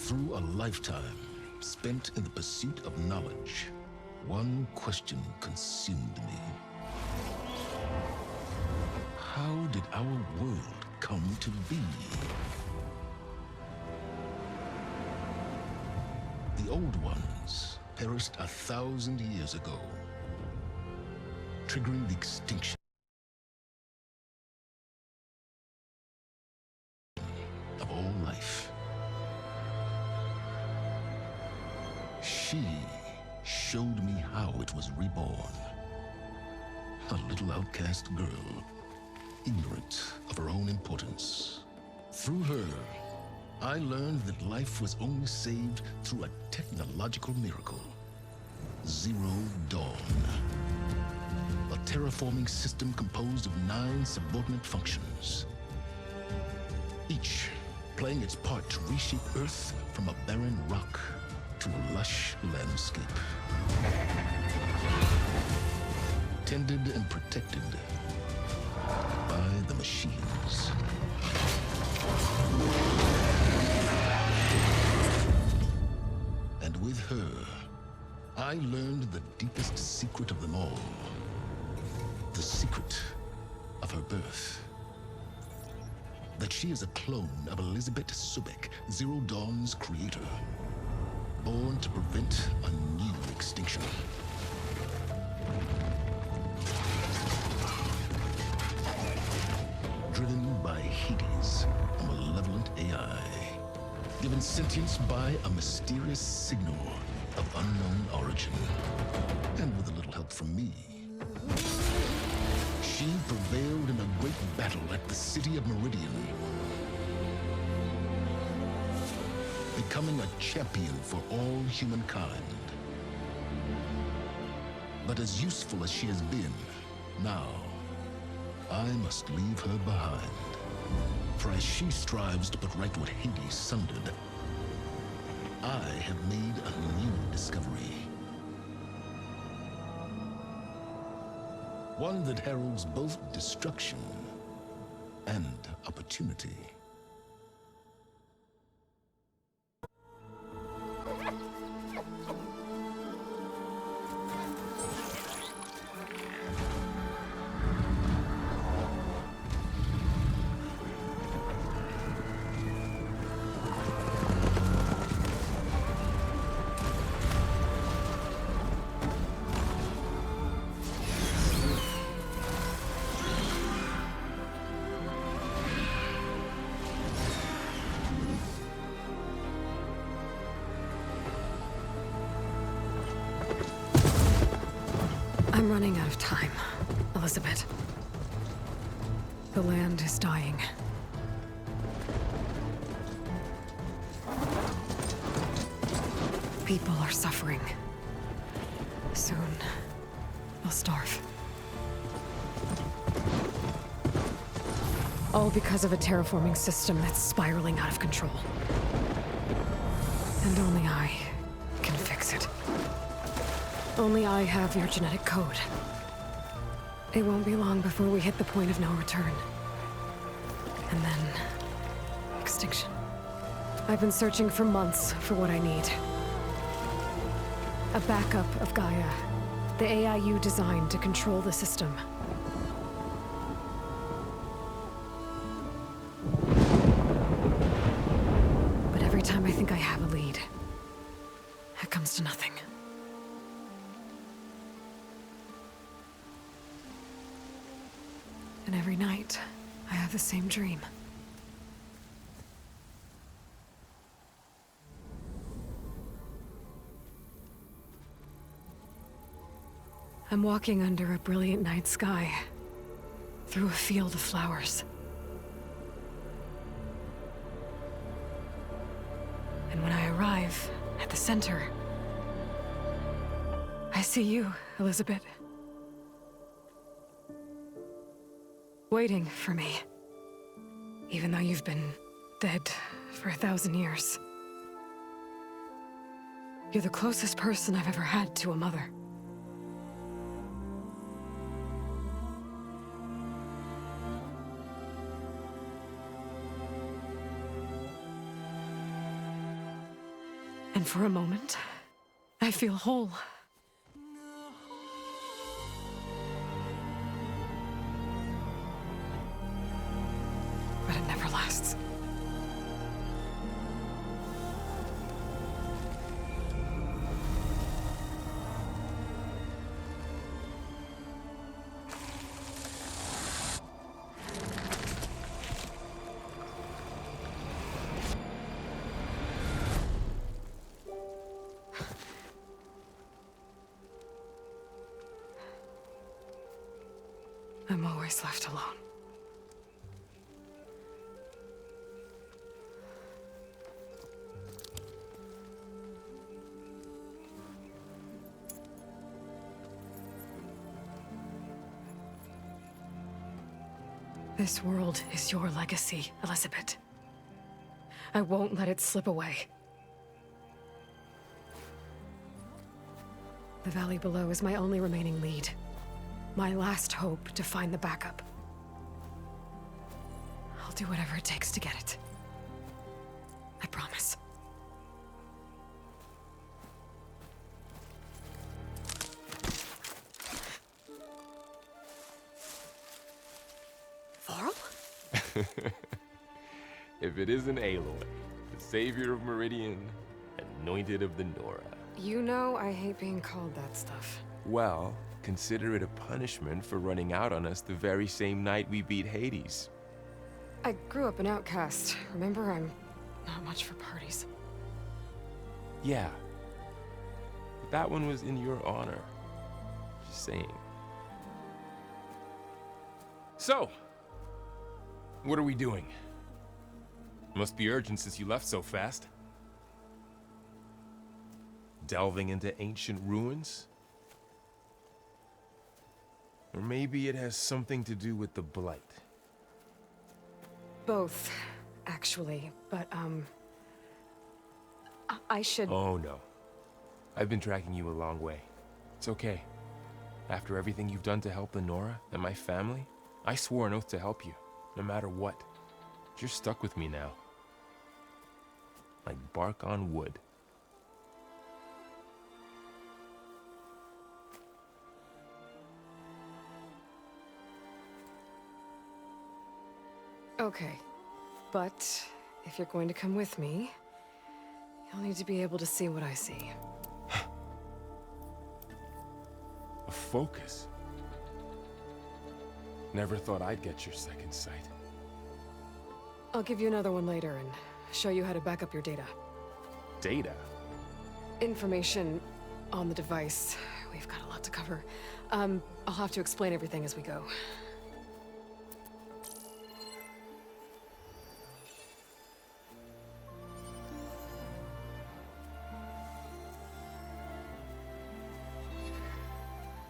Through a lifetime spent in the pursuit of knowledge, one question consumed me. How did our world come to be? The old ones perished 1,000 years ago, triggering the extinction of all life. She showed me how it was reborn. A little outcast girl, ignorant of her own importance. Through her, I learned that life was only saved through a technological miracle. Zero Dawn. A terraforming system composed of 9 subordinate functions, each playing its part to reshape Earth from a barren rock to a lush landscape. Tended and protected by the machines. And with her, I learned the deepest secret of them all. The secret of her birth. That she is a clone of Elizabeth Subek, Zero Dawn's creator. Born to prevent a new extinction. Driven by Hades, a malevolent AI. Given sentience by a mysterious signal of unknown origin. And with a little help from me, she prevailed in a great battle at the city of Meridian, becoming a champion for all humankind. But as useful as she has been, now I must leave her behind. For as she strives to put right what Hades sundered, I have made a new discovery. One that heralds both destruction and opportunity. I'm running out of time, Elizabeth. The land is dying. People are suffering. Soon, they'll starve. All because of a terraforming system that's spiraling out of control. And only I can fix it. Only I have your genetic code. It won't be long before we hit the point of no return. And then... extinction. I've been searching for months for what I need. A backup of Gaia. The AI you designed to control the system. But every time I think I have a lead, it comes to nothing. And every night, I have the same dream. I'm walking under a brilliant night sky, through a field of flowers. And when I arrive at the center, I see you, Elizabeth. Waiting for me, even though you've been dead for 1,000 years. You're the closest person I've ever had to a mother. And for a moment, I feel whole. But it never lasts. I'm always left alone. This world is your legacy, Elizabeth. I won't let it slip away. The valley below is my only remaining lead. My last hope to find the backup. I'll do whatever it takes to get it. I promise. Varl? If it isn't Aloy, the savior of Meridian, anointed of the Nora. You know I hate being called that stuff. Well, consider it a punishment for running out on us the very same night we beat Hades. I grew up an outcast. Remember, I'm not much for parties. Yeah. But that one was in your honor. Just saying. So, what are we doing? Must be urgent since you left so fast. Delving into ancient ruins? Or maybe it has something to do with the Blight. Both, actually, but, I should... Oh, no. I've been tracking you a long way. It's okay. After everything you've done to help the Nora and my family, I swore an oath to help you, no matter what. You're stuck with me now. Like bark on wood. Okay, but if you're going to come with me, you'll need to be able to see what I see. A focus? Never thought I'd get your second sight. I'll give you another one later and show you how to back up your data. Data? Information on the device. We've got a lot to cover. I'll have to explain everything as we go.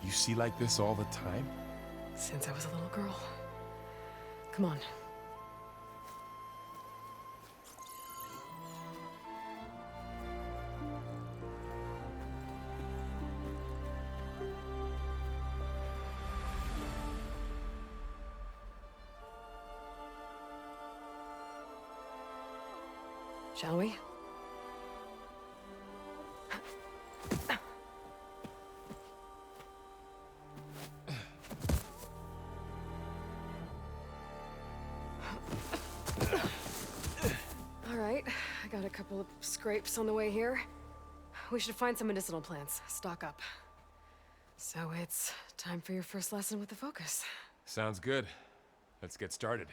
You see like this all the time? Since I was a little girl. Come on. Shall we? All right, I got a couple of scrapes on the way here. We should find some medicinal plants, stock up. So it's time for your first lesson with the focus. Sounds good. Let's get started.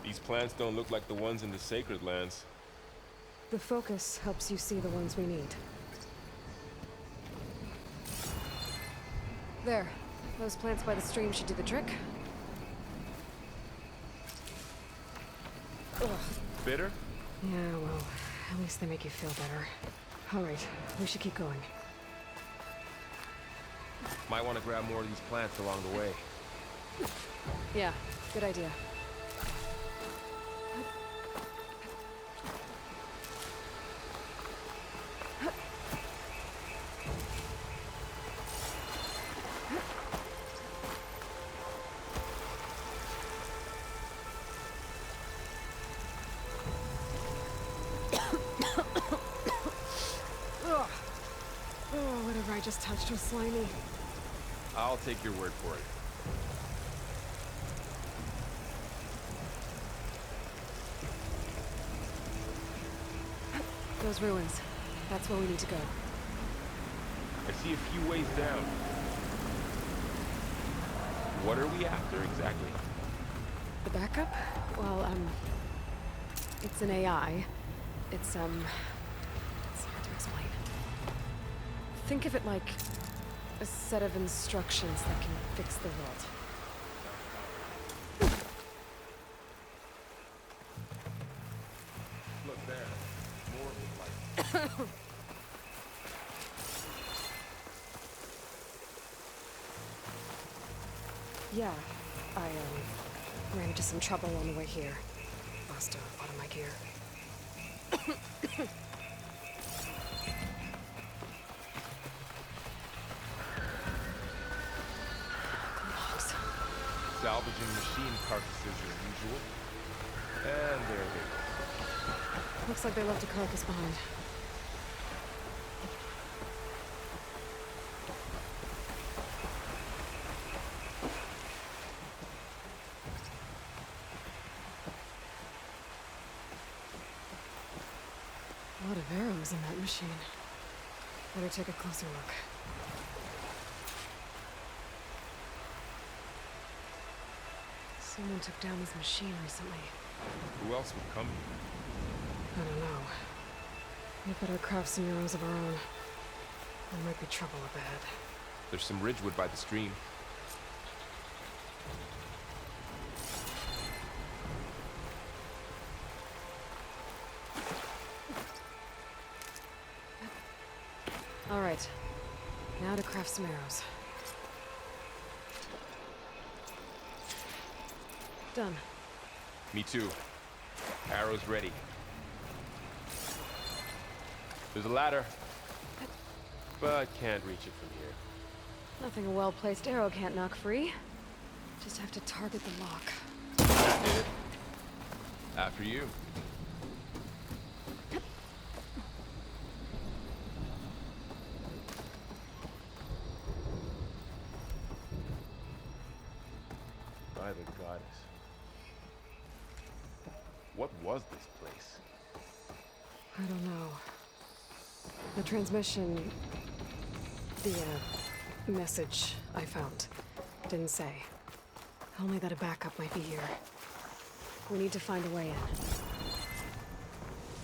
These plants don't look like the ones in the Sacred Lands. The focus helps you see the ones we need. There. Those plants by the stream should do the trick. Ugh. Bitter? Yeah, well, at least they make you feel better. All right, we should keep going. Might want to grab more of these plants along the way. Yeah, good idea. just touched was slimy. I'll take your word for it. Those ruins. That's where we need to go. I see a few ways down. What are we after exactly? The backup? Well, it's an AI. It's hard to explain. Think of it like a set of instructions that can fix the world. Look there. More of the light. Yeah, I, ran into some trouble on the way here. Lost a lot of my gear. Logs. Salvaging machine carcasses as usual. And there they go. Looks like they left a carcass behind. A lot of arrows in that machine. Better take a closer look. Someone took down this machine recently. Who else would come I here? don't know. We better craft some arrows of our own. There might be trouble up ahead. There's some ridgewood by the stream. All right. Now to craft some arrows. Done. Me too. Arrows ready. There's a ladder, but can't reach it from here. Nothing a well-placed arrow can't knock free. Just have to target the lock. Did it. After you. By the goddess. What was this place? I don't know. The transmission... The, message I found didn't say. Only that a backup might be here. We need to find a way in.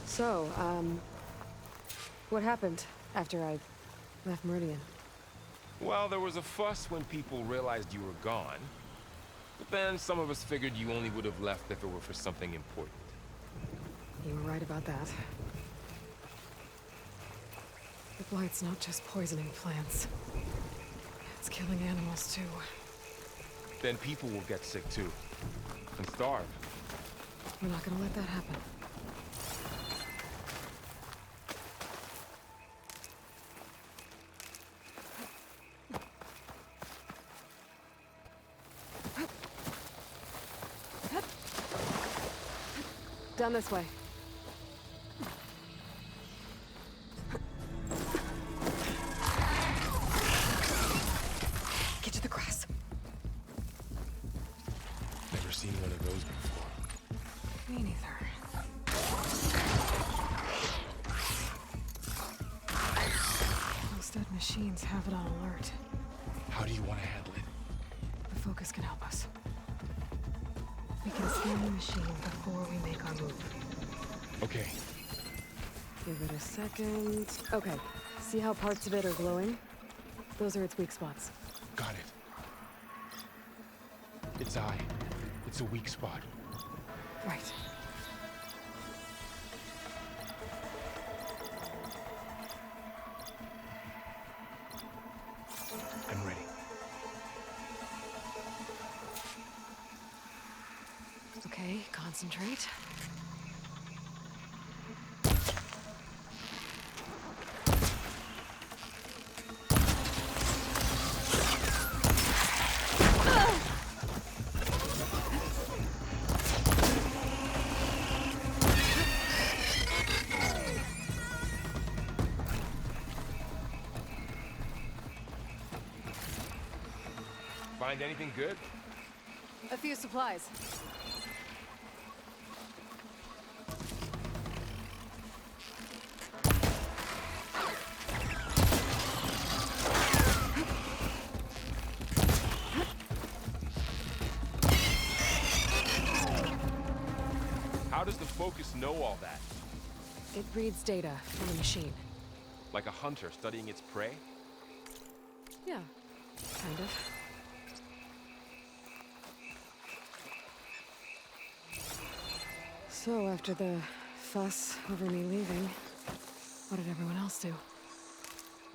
So, what happened after I left Meridian? Well, there was a fuss when people realized you were gone. But then some of us figured you only would have left if it were for something important. You were right about that. The blight's not just poisoning plants. It's killing animals, too. Then people will get sick too. And starve. We're not gonna let that happen. Down this way. Get to the grass. Never seen one of those before. Me neither. Those dead machines have it on alert. How do you want to handle it? The focus can help us. We can scan the machine before we make our move. Okay. Give it a second. Okay. See how parts of it are glowing? Those are its weak spots. Got it. Its eye. It's a weak spot. Right. I'm ready. Okay, concentrate. Find anything good? A few supplies. How does the Focus know all that? It reads data from the machine. Like a hunter studying its prey? Yeah, kind of. So, after the fuss over me leaving, what did everyone else do?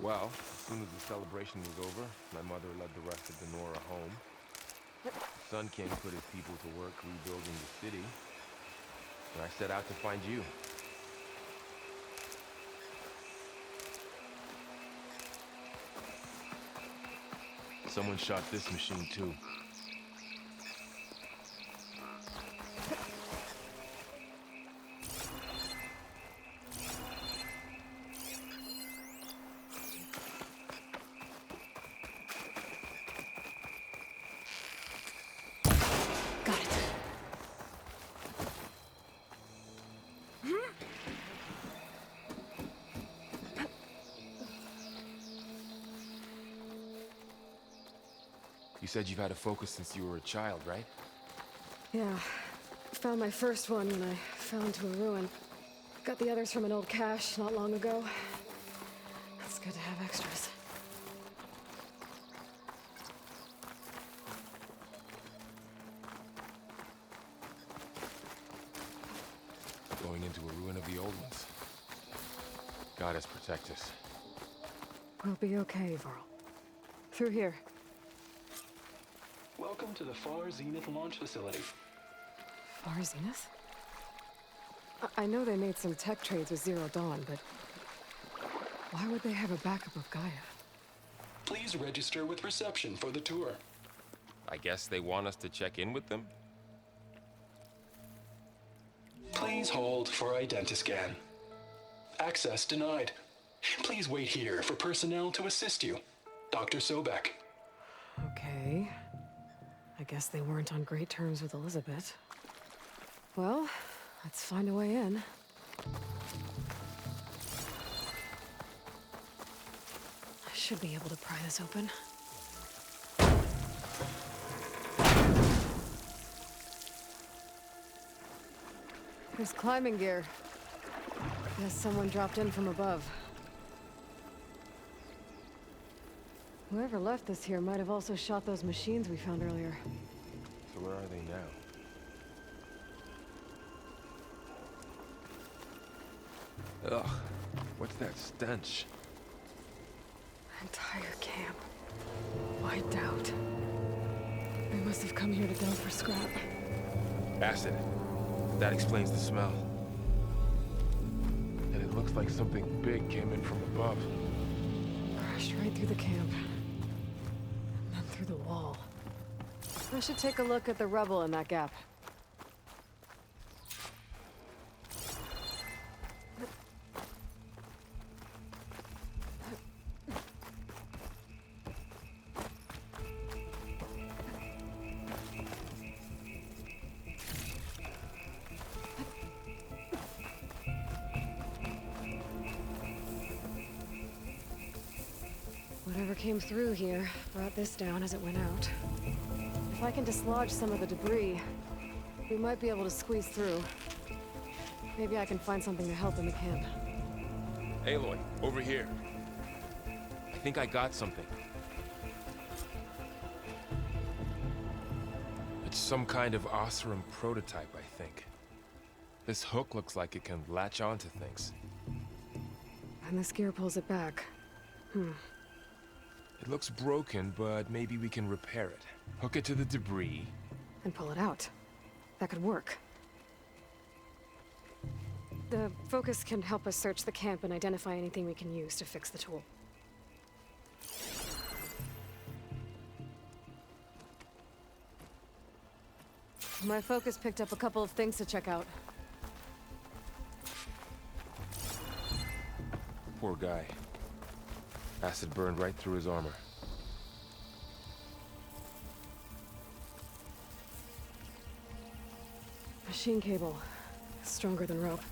Well, as soon as the celebration was over, my mother led the rest of the Nora home. The Sun King put his people to work rebuilding the city, and I set out to find you. Someone shot this machine too. Got it. You said you've had a Focus since you were a child, right? Yeah. Found my first one when I fell into a ruin. Got the others from an old cache not long ago. It's good to have extras. Going into a ruin of the old ones. God has protect us. We'll be okay, Varl. Through here. Welcome to the Far Zenith launch facility. Far Zenith? I know they made some tech trades with Zero Dawn, but why would they have a backup of Gaia? Please register with reception for the tour. I guess they want us to check in with them? Please hold for identiscan. Access denied. Please wait here for personnel to assist you. Dr. Sobek. Okay. I guess they weren't on great terms with Elizabeth. Well, let's find a way in. I should be able to pry this open. There's climbing gear. Guess someone dropped in from above. Whoever left this here might have also shot those machines we found earlier. So where are they now? Ugh, what's that stench? Entire camp. Wiped out. They must have come here to delve for scrap. Acid. That explains the smell. And it looks like something big came in from above. Crashed right through the camp. And then through the wall. I should take a look at the rubble in that gap. Whatever came through here brought this down as it went out. If I can dislodge some of the debris, we might be able to squeeze through. Maybe I can find something to help in the camp. Aloy, over here. I think I got something. It's some kind of Oseram prototype, I think. This hook looks like it can latch onto things. And this gear pulls it back. It looks broken, but maybe we can repair it. Hook it to the debris. And pull it out. That could work. The Focus can help us search the camp and identify anything we can use to fix the tool. My Focus picked up a couple of things to check out. Poor guy. Acid burned right through his armor. Machine cable. Stronger than rope.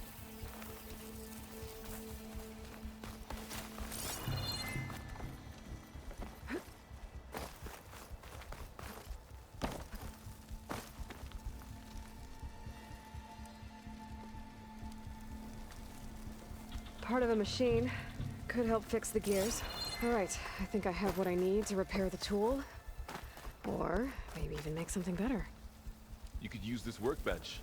Part of a machine. Could help fix the gears. Alright, I think I have what I need to repair the tool. Or maybe even make something better. You could use this workbench.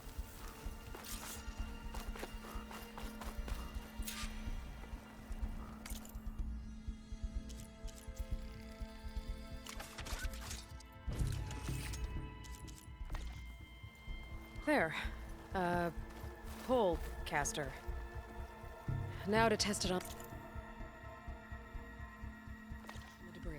There. Pole caster. Now to test it on the debris.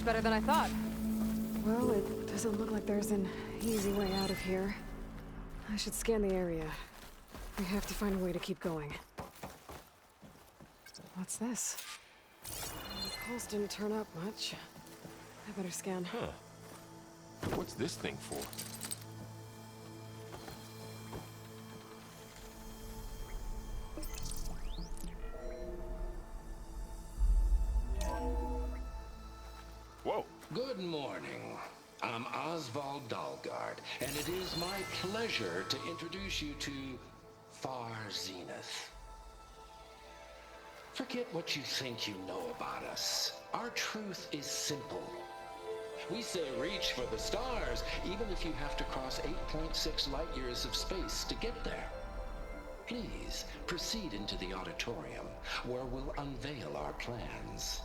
Better than I thought. Well, it doesn't look like there's an easy way out of here. I should scan the area. We have to find a way to keep going. What's this? The pulse didn't turn up much. I better scan. Huh. What's this thing for? Whoa. Good morning. I'm Oswald Dalgard, and it is my pleasure to introduce you to Far Zenith. Forget what you think you know about us. Our truth is simple. We say reach for the stars, even if you have to cross 8.6 light years of space to get there. Please proceed into the auditorium, where we'll unveil our plans.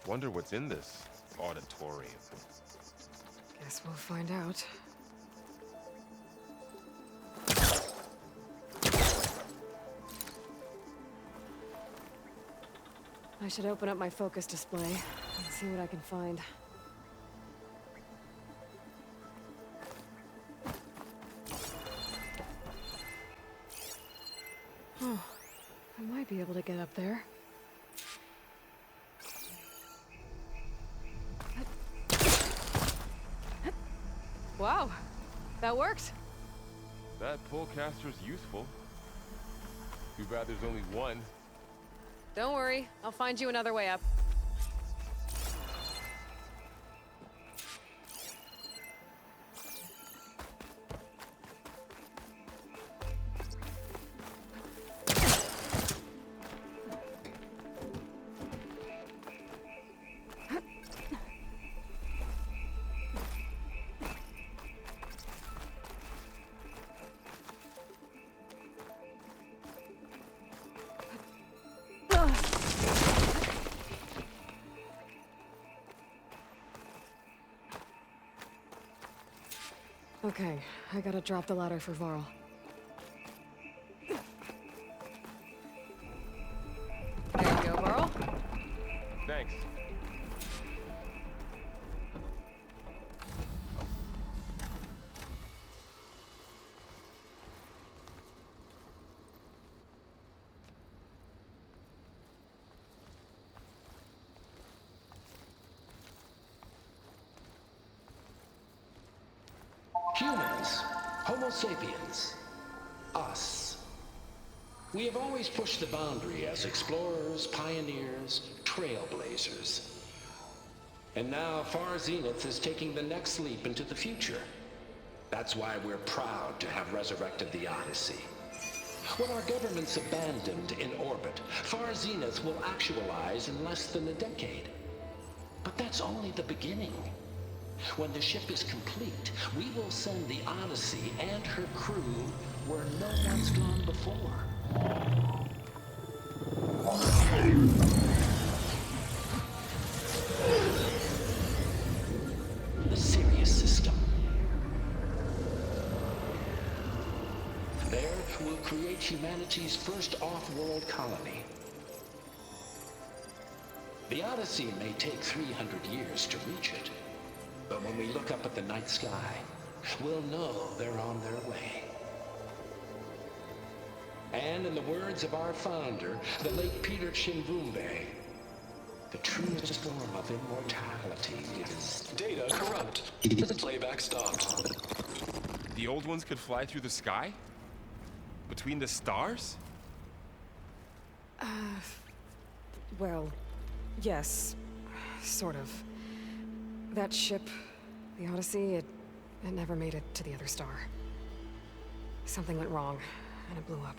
Wonder what's in this auditorium. Guess we'll find out. I should open up my focus display and see what I can find. Oh, I might be able to get up there. Wow, that worked. That pull caster's useful. Too bad there's only one. Don't worry, I'll find you another way up. Okay, I gotta drop the ladder for Varl. There you go, Varl. Thanks. Humans, Homo sapiens, us. We have always pushed the boundary as explorers, pioneers, trailblazers. And now Far Zenith is taking the next leap into the future. That's why we're proud to have resurrected the Odyssey. When our government's abandoned in orbit, Far Zenith will actualize in less than a decade. But that's only the beginning. When the ship is complete, we will send the Odyssey and her crew where no one's gone before. The Sirius system. There, we'll create humanity's first off-world colony. The Odyssey may take 300 years to reach it, but when we look up at the night sky, we'll know they're on their way. And in the words of our founder, the late Peter Chimvumbe, the truest form of immortality is... Data corrupt. Playback stopped. The old ones could fly through the sky? Between the stars? Well, yes. Sort of. That ship, the Odyssey, it never made it to the other star. Something went wrong, and it blew up.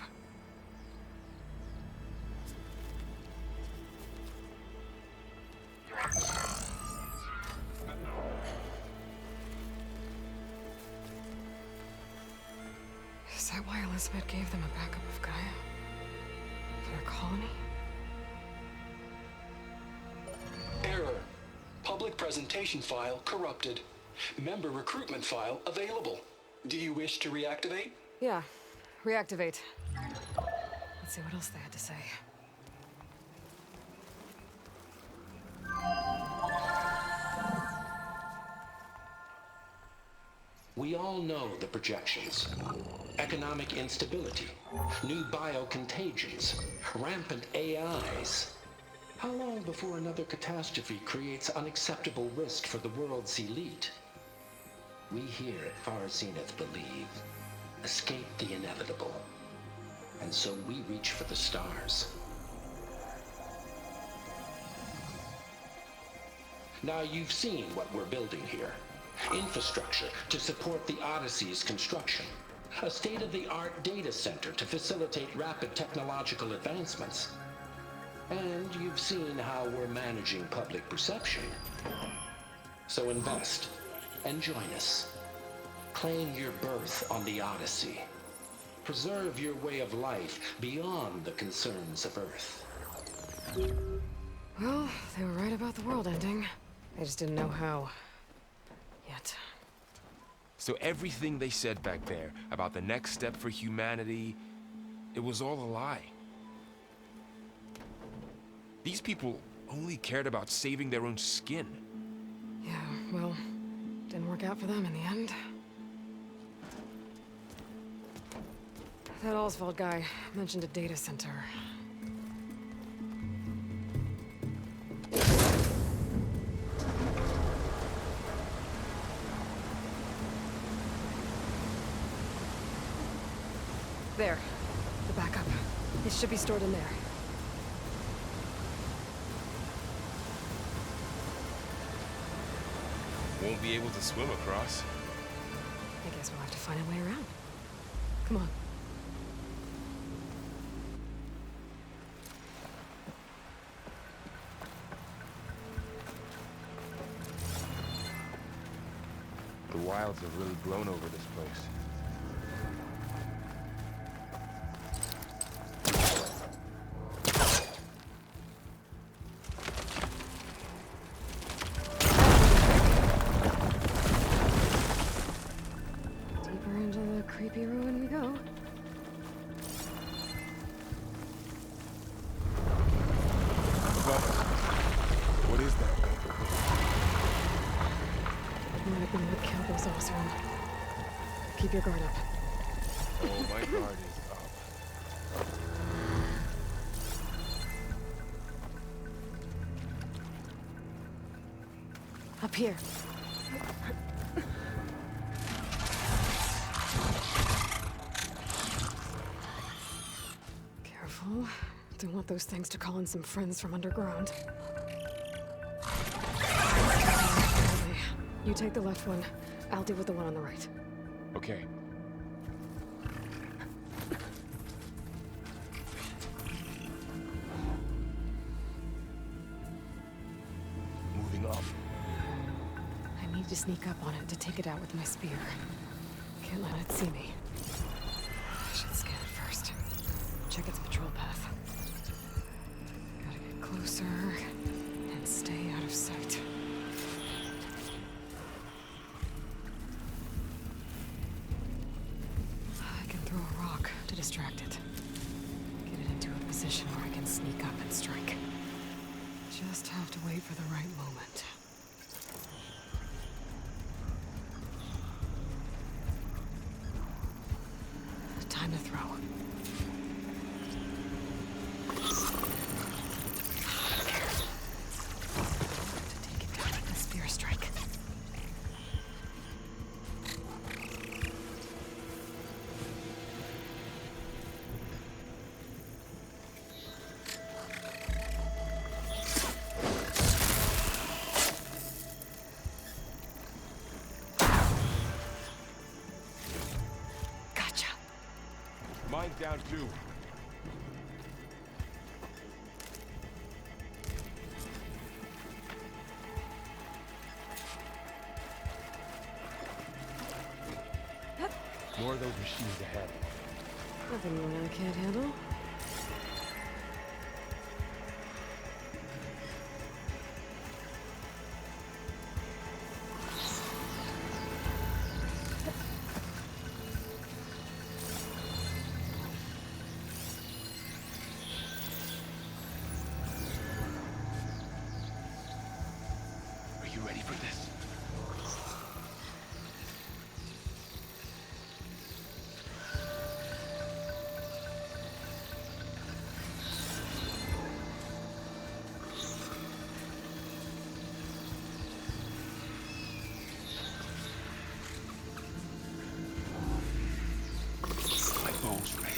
Is that why Elizabeth gave them a backup of Gaia? For their colony? Error. Public presentation file corrupted. Member recruitment file available. Do you wish to reactivate? Yeah. Reactivate. Let's see what else they had to say. We all know the projections. Economic instability, new biocontagions, rampant AIs. How long before another catastrophe creates unacceptable risk for the world's elite? We here at Far Zenith believe, escape the inevitable. And so we reach for the stars. Now you've seen what we're building here. Infrastructure to support the Odyssey's construction. A state-of-the-art data center to facilitate rapid technological advancements. And you've seen how we're managing public perception. So invest and join us. Claim your berth on the Odyssey. Preserve your way of life beyond the concerns of Earth. Well, they were right about the world ending. They just didn't know how. Yet. So everything they said back there about the next step for humanity, it was all a lie. These people only cared about saving their own skin. Yeah, well, didn't work out for them in the end. That Oswald guy mentioned a data center. There. The backup. It should be stored in there. Won't be able to swim across. I guess we'll have to find a way around. Come on. The wilds have really grown over this place. Deeper into the creepy ruin we go. Above us. What is that? Might have been what killed those Osram. Keep your guard up. Oh, my guard is up. Up here. Careful. Don't want those things to call in some friends from underground. You take the left one. I'll deal with the one on the right. Okay. I need need to sneak up on it to take it out with my spear. Can't let it see me. I should scan it first. Check its patrol path. Gotta get closer and stay out of sight. I can throw a rock to distract it. Get it into a position where I can sneak up and strike. Just have to wait for the right moment. Time to throw. To take it down with a spear strike. Gotcha. Mine's down too. More of those machines ahead. Nothing I can't handle. Are you ready for this? My bow's ready.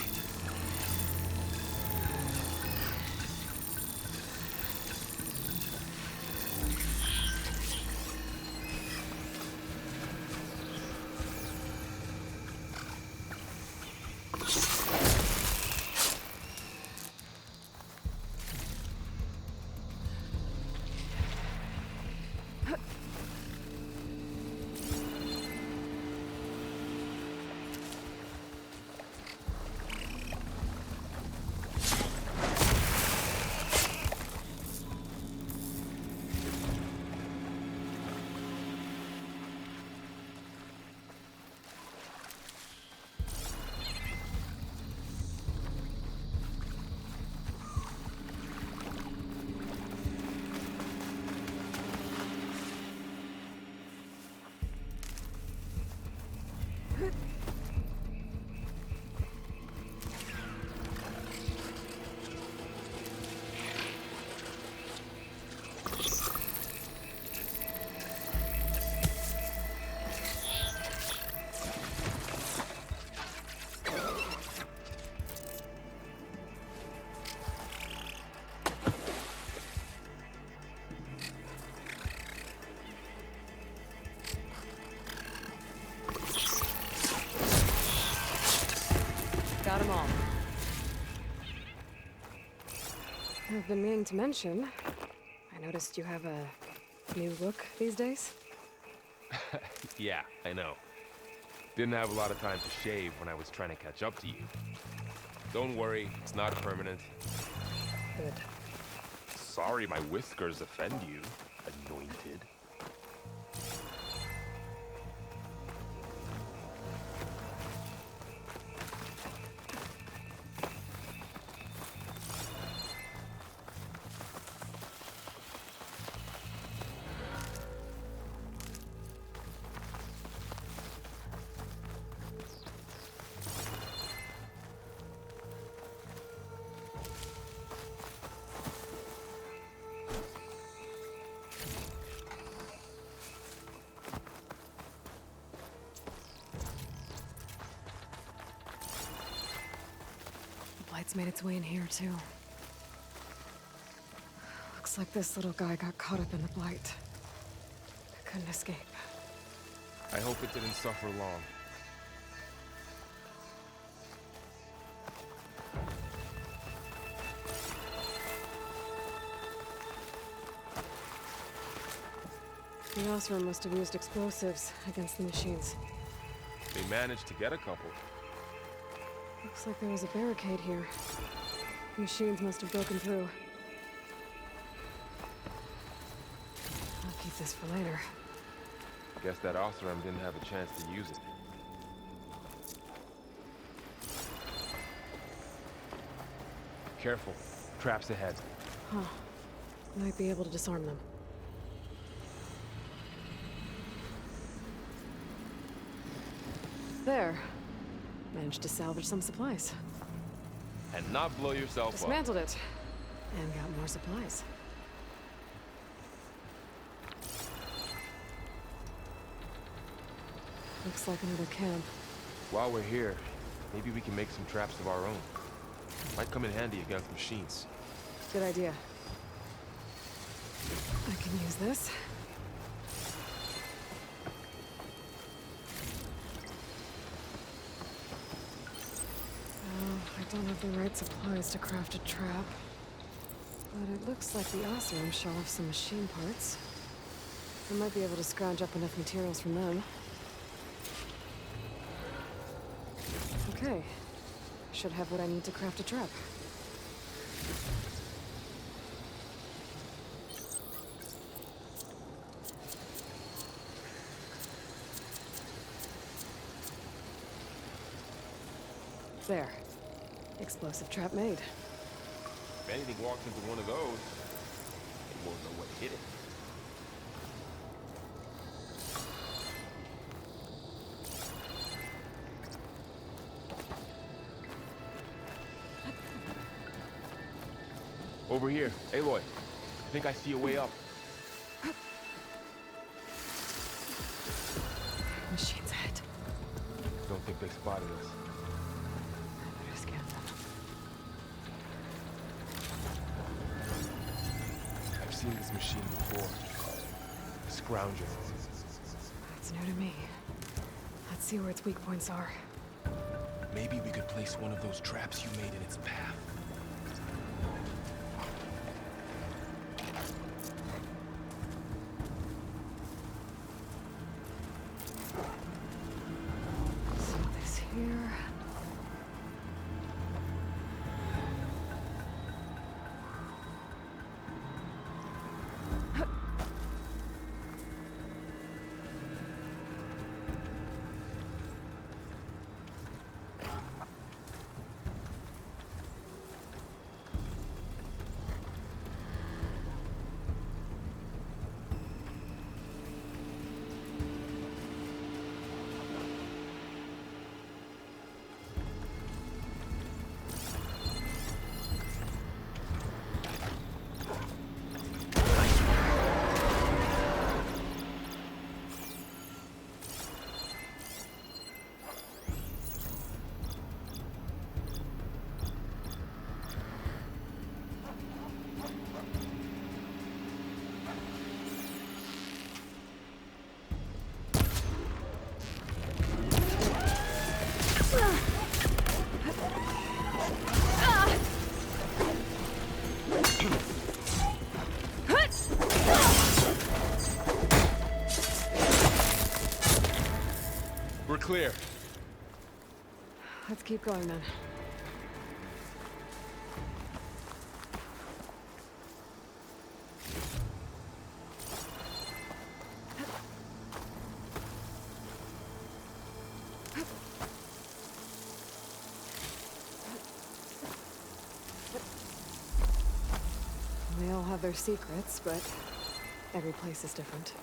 Got them all. I've been meaning to mention, I noticed you have a new look these days. Yeah, I know. Didn't have a lot of time to shave when I was trying to catch up to you. Don't worry, it's not permanent. Good. Sorry my whiskers offend you, anointed. Blight's made its way in here, too. Looks like this little guy got caught up in the Blight. Couldn't escape. I hope it didn't suffer long. The Osram must have used explosives against the machines. They managed to get a couple. Looks like there was a barricade here. The machines must have broken through. I'll keep this for later. Guess that Osram didn't have a chance to use it. Careful. Traps ahead. Huh. Might be able to disarm them. There. Managed to salvage some supplies. And not blow yourself up. Dismantled it. And got more supplies. Looks like another camp. While we're here, maybe we can make some traps of our own. Might come in handy against machines. Good idea. I can use this. Oh, I don't have the right supplies to craft a trap. But it looks like the Osram show off some machine parts. I might be able to scrounge up enough materials from them. Okay. Should have what I need to craft a trap. There. Explosive trap made. If anything walks into one of those, they won't know what hit it. Over here. Aloy, I think I see a way up. Machines ahead. Don't think they spotted us. I better scan them. I've seen this machine before. Scrounger. That's new to me. Let's see where its weak points are. Maybe we could place one of those traps you made in its path. So this here. We're clear. Let's keep going then. They all have their secrets, but every place is different.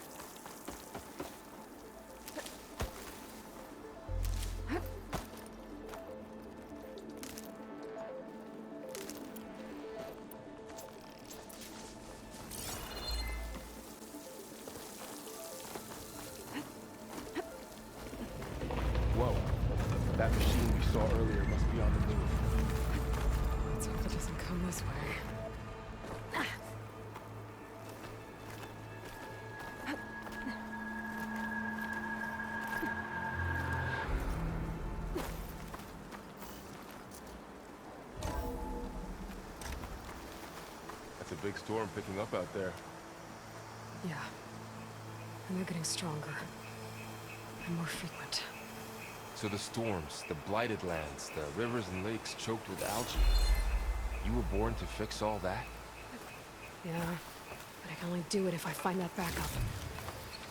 Whoa. That machine we saw earlier must be on the move. Let's hope it doesn't come this way. That's a big storm picking up out there. Yeah. And they're getting stronger. And more frequent. So the storms, the blighted lands, the rivers and lakes choked with algae. You were born to fix all that? Yeah, but I can only do it if I find that backup.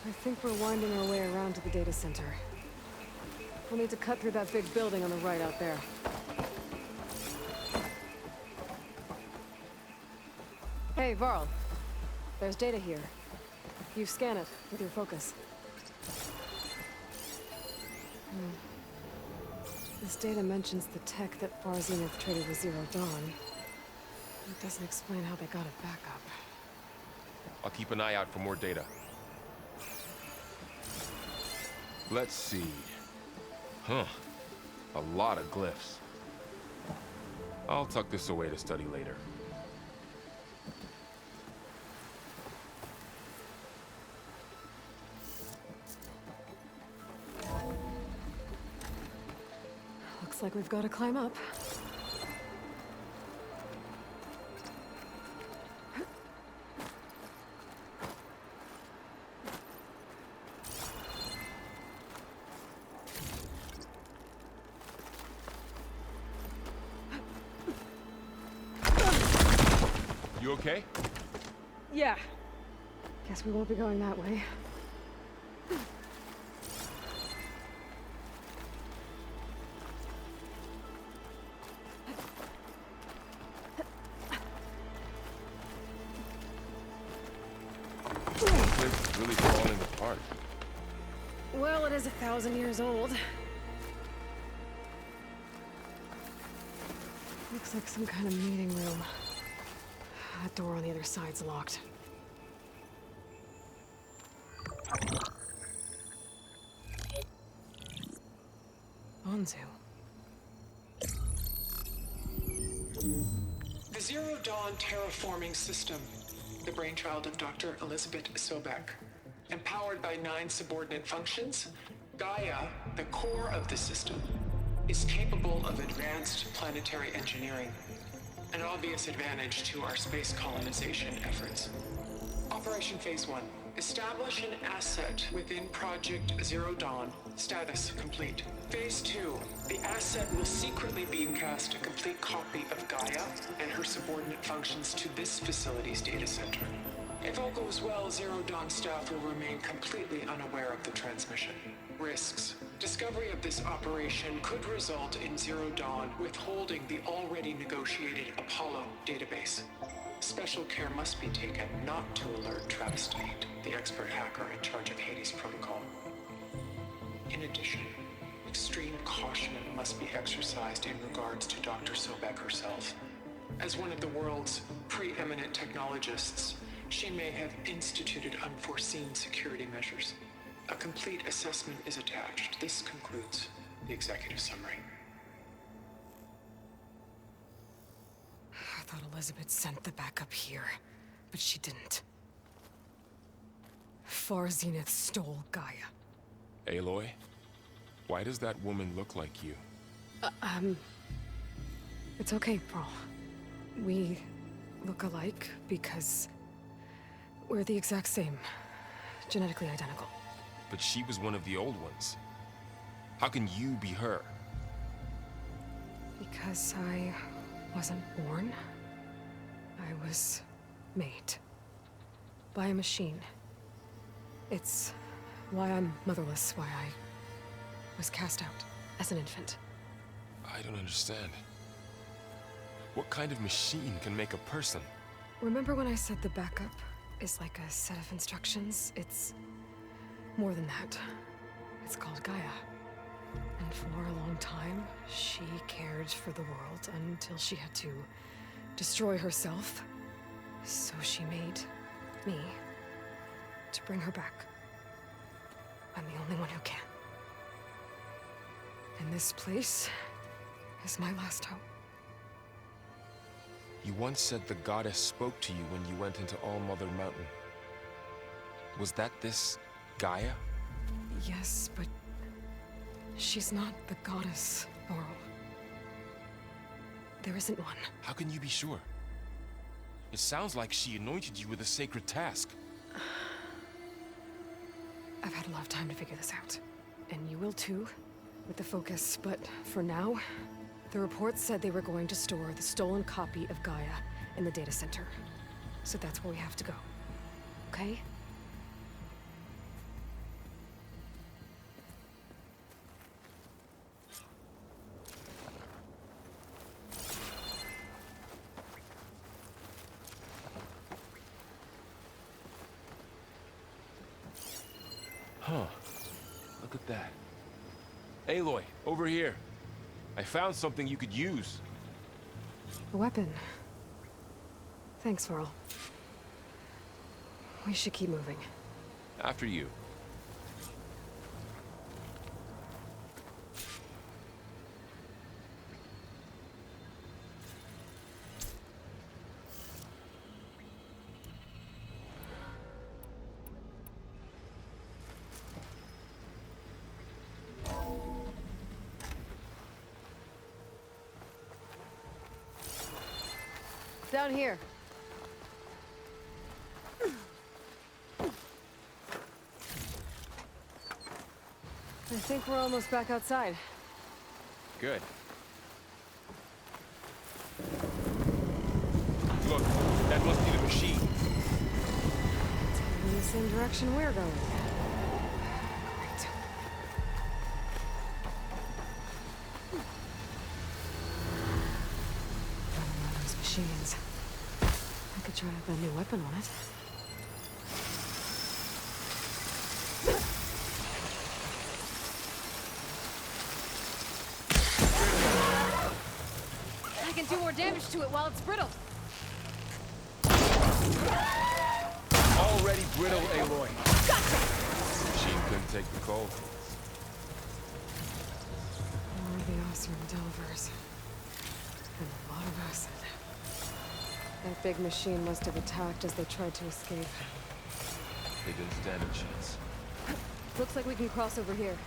I think we're winding our way around to the data center. We'll need to cut through that big building on the right out there. Hey, Varl. There's data here. You scan it with your focus. This data mentions the tech that Far Zenith traded with Zero Dawn. It doesn't explain how they got it back up. I'll keep an eye out for more data. Let's see. Huh. A lot of glyphs. I'll tuck this away to study later. Looks like we've got to climb up. You okay? Yeah. Guess we won't be going that way. The place is really falling apart. Well, it is 1,000 years old. Looks like some kind of meeting room. That door on the other side's locked. Onzu. The Zero Dawn terraforming system, the brainchild of Dr. Elizabeth Sobek. Empowered by 9 subordinate functions, Gaia, the core of the system, is capable of advanced planetary engineering, an obvious advantage to our space colonization efforts. Operation Phase 1. Establish an asset within Project Zero Dawn. Status complete. Phase 2. The asset will secretly beamcast a complete copy of Gaia and her subordinate functions to this facility's data center. If all goes well, Zero Dawn staff will remain completely unaware of the transmission. Risks. Discovery of this operation could result in Zero Dawn withholding the already negotiated Apollo database. Special care must be taken not to alert Travis Tate, the expert hacker in charge of Hades Protocol. In addition, extreme caution must be exercised in regards to Dr. Sobek herself. As one of the world's preeminent technologists, she may have instituted unforeseen security measures. A complete assessment is attached. This concludes the executive summary. I thought Elizabeth sent the backup here, but she didn't. Far Zenith stole Gaia. Aloy? Why does that woman look like you? It's okay, Pearl. We look alike because we're the exact same. Genetically identical. But she was one of the old ones. How can you be her? Because I wasn't born. I was made. By a machine. It's why I'm motherless, why I was cast out as an infant. I don't understand. What kind of machine can make a person? Remember when I said the backup is like a set of instructions? It's more than that. It's called Gaia. And for a long time, she cared for the world until she had to destroy herself. So she made me to bring her back. I'm the only one who can. And this place is my last hope. You once said the goddess spoke to you when you went into All Mother Mountain. Was that this Gaia? Yes, but she's not the goddess, Laurel. There isn't one. How can you be sure? It sounds like she anointed you with a sacred task. I'll have time to figure this out. And you will too, with the focus. But for now, the reports said they were going to store the stolen copy of Gaia in the data center. So that's where we have to go. Okay? Huh. Look at that. Aloy, over here. I found something you could use. A weapon. Thanks, Varl. We should keep moving. After you. Down here. I think we're almost back outside. Good. Look, that must be the machine. It's heading in the same direction we're going. Great. One of those machines. I could try out that new weapon on it. I can do more damage to it while it's brittle. Already brittle, Aloy. Gotcha! Machine couldn't take the cold. More of the Osram Delvers. And a lot of acid. That big machine must have attacked as they tried to escape. They didn't stand a chance. Looks like we can cross over here.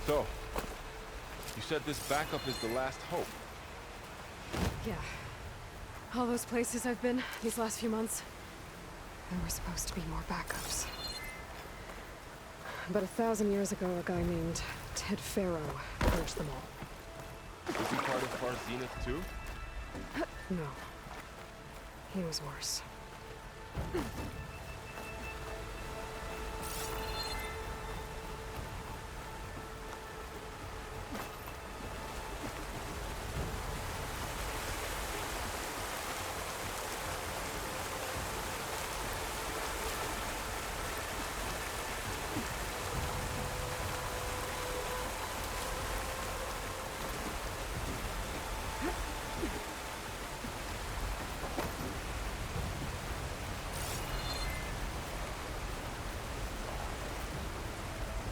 So, you said this backup is the last hope. Yeah. All those places I've been these last few months, there were supposed to be more backups. But 1,000 years ago, a guy named Ted Farrow purged them all. Was he part of Far Zenith too? No. He was worse.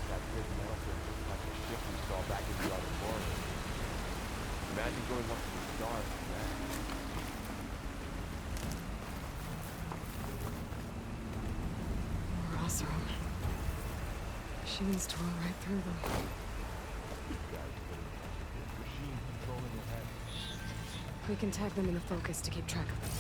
That big metal thing looked like a ship we saw back in the auditorium. Imagine going up to the stars like that. More Osram. Machines tore right through them. Machine controlling the head. We can tag them in the focus to keep track of them.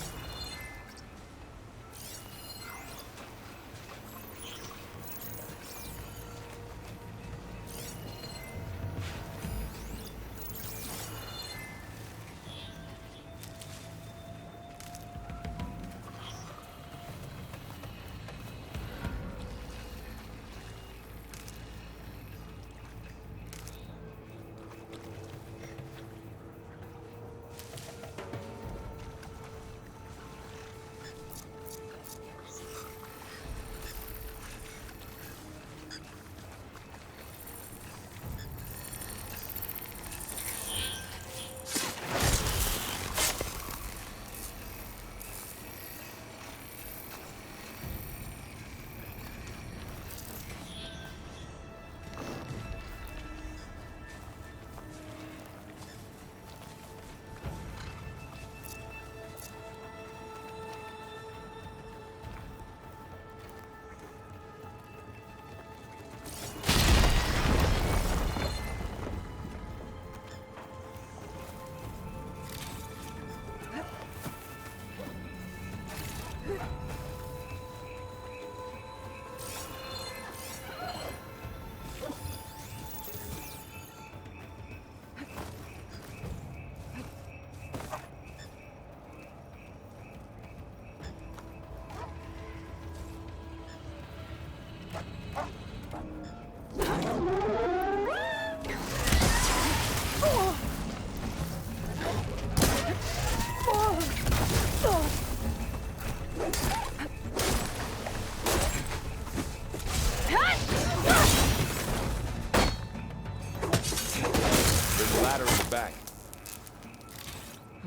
back.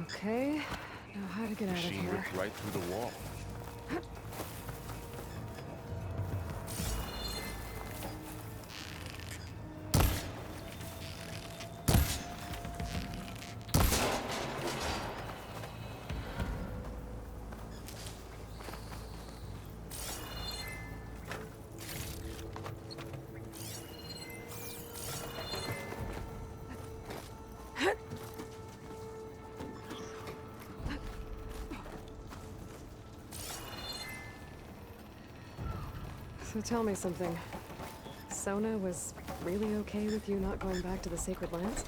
Okay, now how to get out of Machine here. ripped right through the wall. So tell me something. Sona was really okay with you not going back to the Sacred Lands?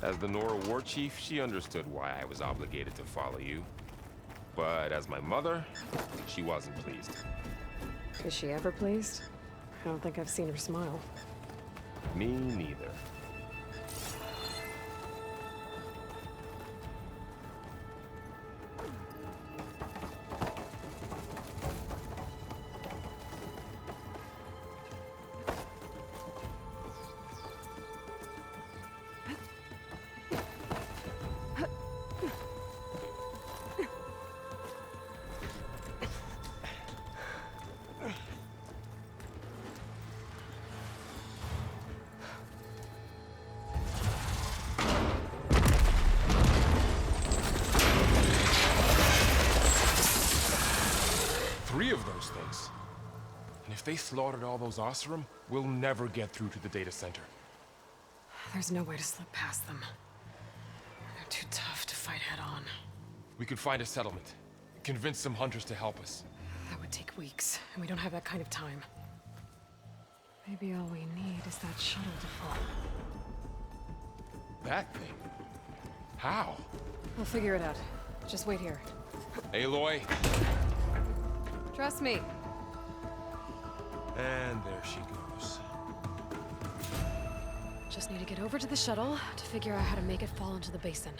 As the Nora war chief, she understood why I was obligated to follow you. But as my mother, she wasn't pleased. Is she ever pleased? I don't think I've seen her smile. Me neither. Three of those things. And if they slaughtered all those Oseram, we'll never get through to the data center. There's no way to slip past them. They're too tough to fight head-on. We could find a settlement. Convince some hunters to help us. That would take weeks, and we don't have that kind of time. Maybe all we need is that shuttle to fall. That thing? How? We'll figure it out. Just wait here. Aloy. Trust me. And there she goes. Just need to get over to the shuttle to figure out how to make it fall into the basin.